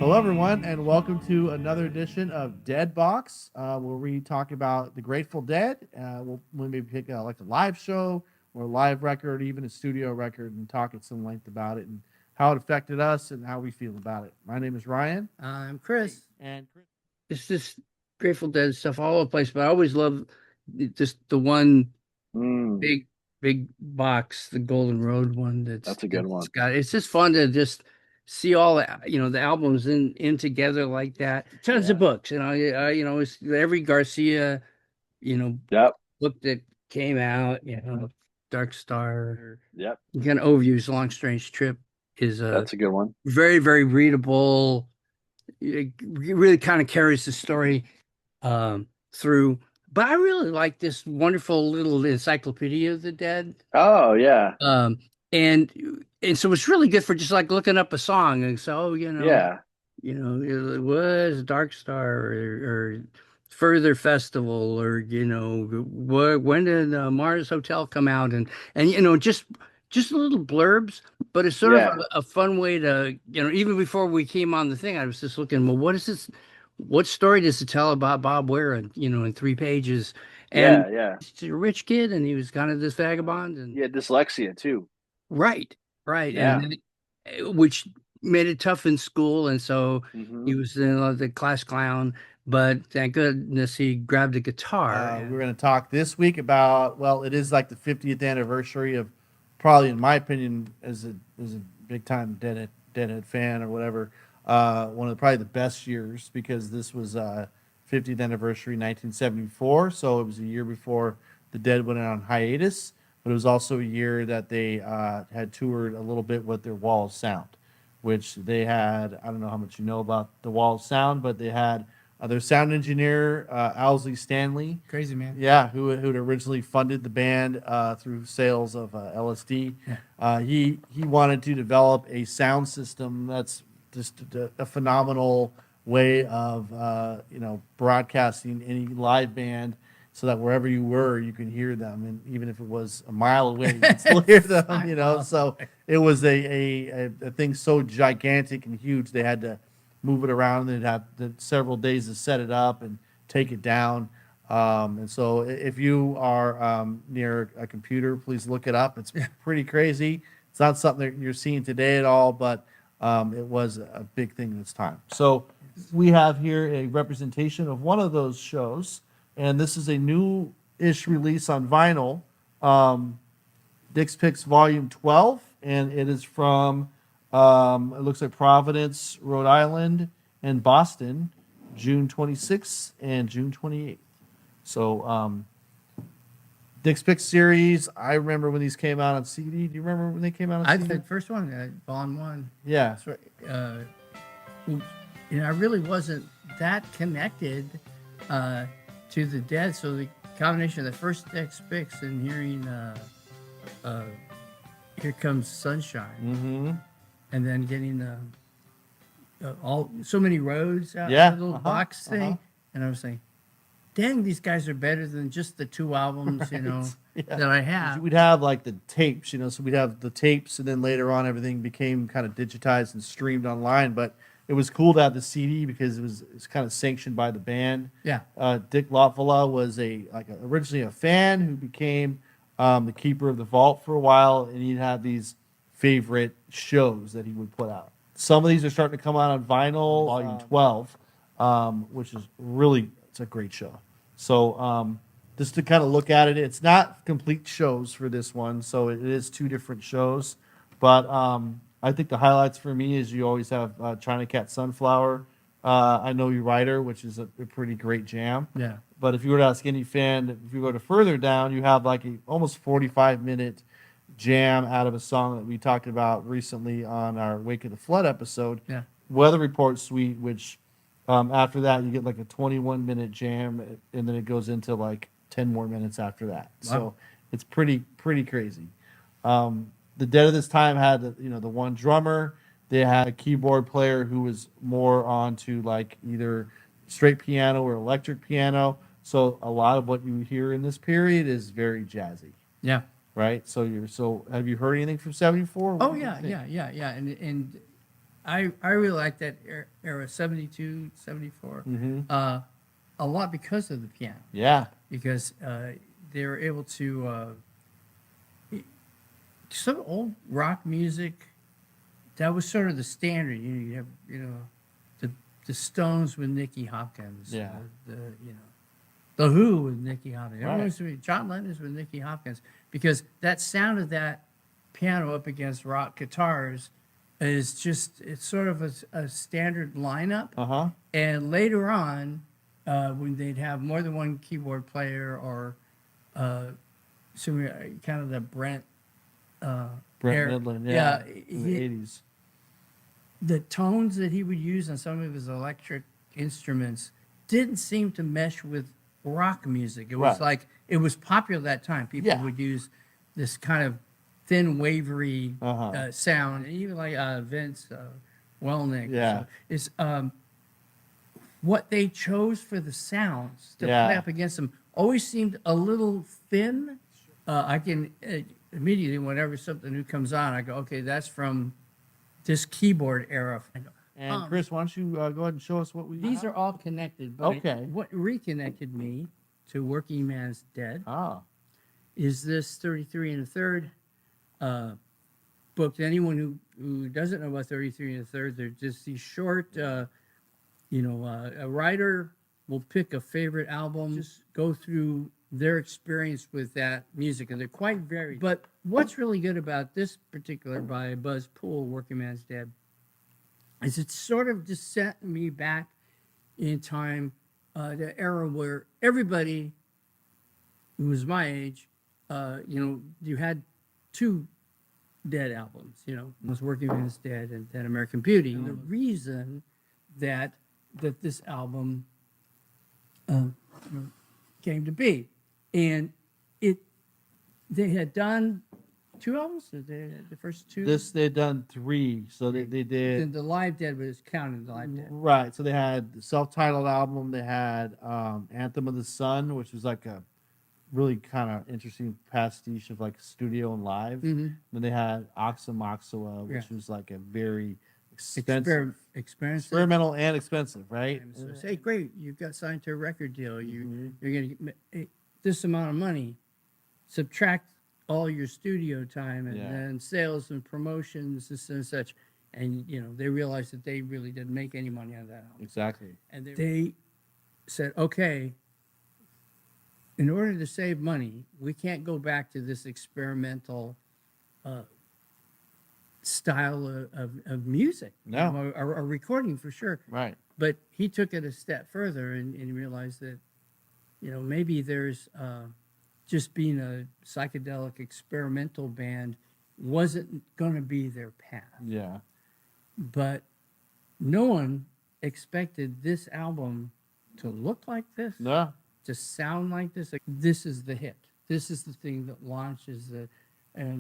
Hello, everyone, and welcome to another edition of Dead Box, where we talk about the Grateful Dead. We'll maybe pick like a live show or a live record, even a studio record, and talk at some length about it and how it affected us and how we feel about it. My name is Ryan, I'm Chris. and Chris. It's just Grateful Dead stuff all over the place, but I always love just the one Mm, big box, the Golden Road one. that's a good It's one. got. It's just fun to just see all the albums in together like that. Tons of Yeah. books, it's every Garcia you know Yep. book that came out. Dark Star. Yep. Kind of overviews. Long Strange Trip is a That's a good one. very readable. It really kind of carries the story through. But I really like this wonderful little encyclopedia of the dead. Oh, yeah. Um, and and so it's really good for just like looking up a song and so Yeah. it was Dark Star or Further Festival or when did Mars Hotel come out and just little blurbs, but it's sort of Yeah. a fun way to even before we came on the thing, I was just looking, well, what is this? What story does it tell about Bob Ware in 3 pages? And Yeah. Yeah. he's a rich kid and he was kind of this vagabond and Yeah. Dyslexia too. right, right, and Yeah. then which made it tough in school, and so Hmm. he was the class clown. But thank goodness he grabbed a guitar. We're going to talk this week about, well, it is like the 50th anniversary of, probably in my opinion, as a big time Deadhead fan or whatever, one of probably the best years because this was 50th anniversary 1974, so it was a year before the Dead went on hiatus, but it was also a year that they had toured a little bit with their Wall of Sound, which they had. I don't know how much you know about the Wall of Sound, but they had their sound engineer, Owsley Stanley, Crazy man. yeah, who'd originally funded the band through sales of LSD. Yeah. He wanted to develop a sound system that's just a phenomenal way of broadcasting any live band, so that wherever you were, you could hear them, and even if it was a mile away, you could still hear them. So it was a thing so gigantic and huge they had to move it around. They'd have several days to set it up and take it down. And so if you are near a computer, please look it up. It's pretty crazy. It's not something that you're seeing today at all, but it was a big thing in its time. So we have here a representation of one of those shows, and this is a new-ish release on vinyl, Dick's Picks Volume 12, and it is from, it looks like Providence, Rhode Island, and Boston, June 26th and June 28th. So, Dick's Pick series, I remember when these came out on CD. Do you remember when they came out on I CD? the first one, Bond one. Yeah. That's right. I really wasn't that connected to the Dead, so the combination of the first Dex Picks and hearing Here Comes Sunshine, Mm-hmm. and then getting all so many roads out Yeah. the little box thing, and I was saying, dang, these guys are better than just the two albums, Yeah. that I have. We'd have like the tapes, so we'd have the tapes, and then later on, everything became kind of digitized and streamed online. But it was cool to have the CD because it's kind of sanctioned by the band. Yeah. Dick Lotvala was originally a fan who became the keeper of the vault for a while, and he'd have these favorite shows that he would put out. Some of these are starting to come out on vinyl, Volume 12, which is really, it's a great show. So just to kind of look at it, it's not complete shows for this one, so it is two different shows. But I think the highlights for me is you always have China Cat Sunflower, I Know You Rider, which is a pretty great jam. Yeah. But if you were to ask any fan, if you go to further down, you have like a almost 45-minute jam out of a song that we talked about recently on our Wake of the Flood episode, Yeah. Weather Report Suite, which after that you get like a 21-minute jam, and then it goes into like 10 more minutes after that. Wow. So it's pretty crazy. The Dead of this time had the one drummer. They had a keyboard player who was more onto like either straight piano or electric piano. So a lot of what you hear in this period is very jazzy, Yeah. right? So have you heard anything from '74? Oh yeah, yeah, and I really like that era, 72, 74, a lot because of the piano. Yeah. Because they were able to some old rock music that was sort of the standard. You have the Stones with Nicky Hopkins. Yeah. The Who with Nicky Hopkins. Right. Everyone's John Lennon's with Nicky Hopkins because that sound of that piano up against rock guitars is just it's sort of a standard lineup. Uh-huh. And later on, when they'd have more than one keyboard player or kind of the Brent Midland, yeah, in the 80s. the tones that he would use on some of his electric instruments didn't seem to mesh with rock music. It was Right. like it was popular at that time. People Yeah. would use this kind of thin, wavery Uh-huh. sound, and even like Vince Welnick. Yeah. So it's what they chose for the sounds to Yeah. play up against them always seemed a little thin. I can immediately, whenever something new comes on, I go, okay, that's from this keyboard era. I go, And Chris, why don't you go ahead and show us what we these are all connected. But Okay. what reconnected me to Working Man's Dead Ah. is this 33 and a third book. Anyone who doesn't know about 33 and a third, they're just these short, a writer will pick a favorite album, just go through their experience with that music, and they're quite varied. But what's really good about this particular by Buzz Poole, Working Man's Dead, is it sort of just set me back in time, the era where everybody who was my age, you had two Dead albums, was Working Man's Dead and then American Beauty. And the reason that this album came to be, and they had done two albums, the first two. They'd done 3, so they did. And the Live Dead was counted. The Live Dead. Right. So they had the self-titled album. They had Anthem of the Sun, which was like a really kind of interesting pastiche of like studio and live. Mhm. Then they had Oxymoxoa, which Yeah. was like a very expensive, Experience. experimental and expensive, right? And so say, great, you've got signed to a record deal. Mhm. You're going to get this amount of money. Subtract all your studio time and Yeah. then sales and promotions, this and such. And, they realized that they really didn't make any money on that album. Exactly. And they said, okay, in order to save money, we can't go back to this experimental style of music. No. A recording for sure. Right. But he took it a step further and realized that, maybe there's just being a psychedelic experimental band wasn't going to be their path. Yeah. But no one expected this album to look like this, No. to sound like this. Like, this is the hit. This is the thing that launches the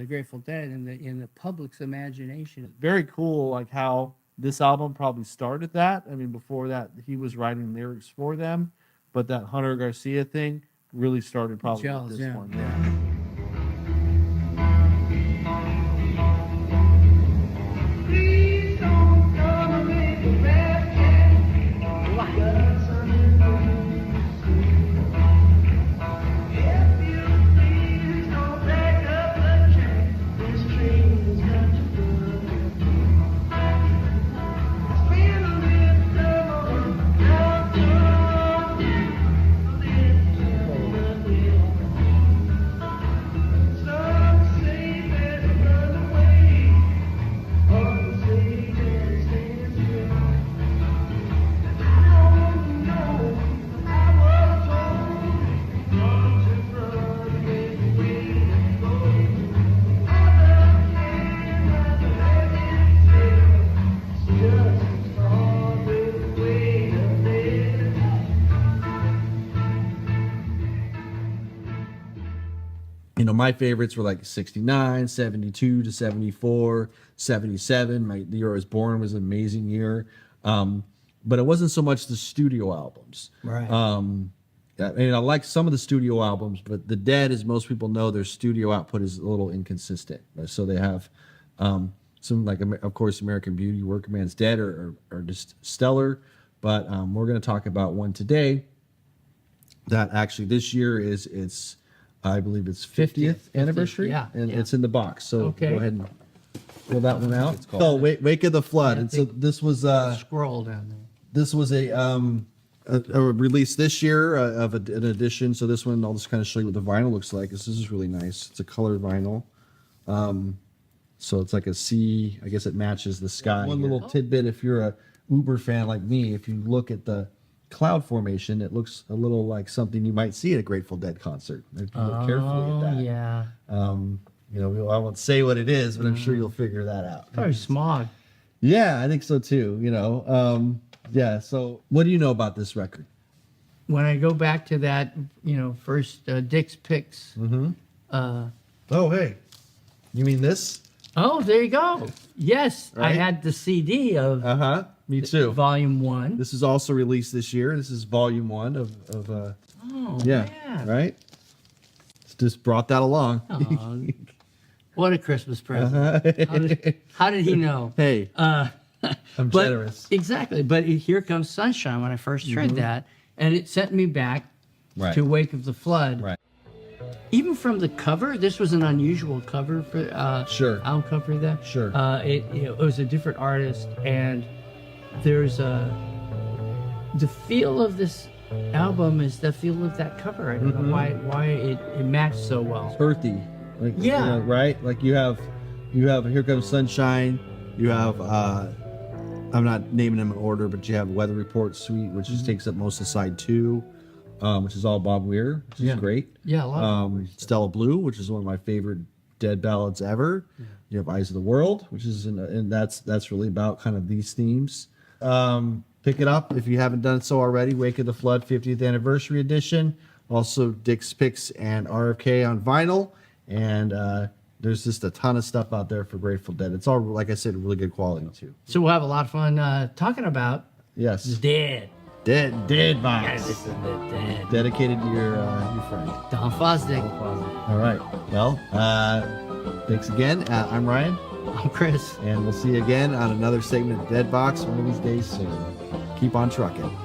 Grateful Dead in the public's imagination. Very cool, like how this album probably started that. I mean, before that, he was writing lyrics for them, but that Hunter Garcia thing really started probably Gels, with this yeah. one. Yeah. My favorites were like 69, 72 to 74, 77. The year I was born was an amazing year. But it wasn't so much the studio albums. Right. I like some of the studio albums, but the Dead, as most people know, their studio output is a little inconsistent. So they have some like, of course, American Beauty, Working Man's Dead are just stellar. But we're going to talk about one today that actually this year it's I believe it's 50th anniversary. yeah, And yeah. it's in the box. So Okay. go ahead and pull that one out. It's called Wake of the Flood. Yeah, And so this was Scroll down there. this was a release this year of an edition. So this one, I'll just kind of show you what the vinyl looks like. This is really nice. It's a colored vinyl. So it's like a sea. I guess it matches the sky. One little tidbit, if you're a Uber fan like me, if you look at the cloud formation, it looks a little like something you might see at a Grateful Dead concert. If you look carefully at that. Yeah. You know, I won't say what it is, but I'm sure you'll figure that out. Probably smog. Yeah, I think so too. You know, yeah. So, what do you know about this record? When I go back to that, first Dick's Picks. Oh, hey, you mean this? Oh, there you go. Yes, I Right? had the CD of Me too. Volume 1. This is also released this year. This is Volume 1 of Oh, yeah, man. right. Just brought that along. Aw, what a Christmas present. How did he know? Hey, I'm But- generous. Exactly. But Here Comes Sunshine, when I first heard that, and it sent me back Right. to Wake of the Flood. Right. Even from the cover, this was an unusual cover for Sure. album cover that. Sure. It was a different artist, and there's the feel of this album is the feel of that cover. I don't know why it matched so well. Earthy. Like, Yeah. you know, right? Like you have Here Comes Sunshine. You have I'm not naming them in order, but you have Weather Report Suite, which just takes up most of side 2, which is all Bob Weir, which is great. Yeah, a lot. Stella Blue, which is one of my favorite Dead ballads ever. You have Eyes of the World, which is and that's really about kind of these themes. Pick it up if you haven't done so already. Wake of the Flood 50th Anniversary Edition. Also Dick's Picks and RFK on vinyl. And there's just a ton of stuff out there for Grateful Dead. It's all, like I said, really good quality too. So we'll have a lot of fun talking about Yes. Dead. Dead Yeah, vibes. this is the Dead. Dedicated to your friend. Don Fosdick. All right. Well, thanks again. I'm Ryan, I'm Chris. and we'll see you again on another segment of Dead Box one of these days soon. Keep on trucking.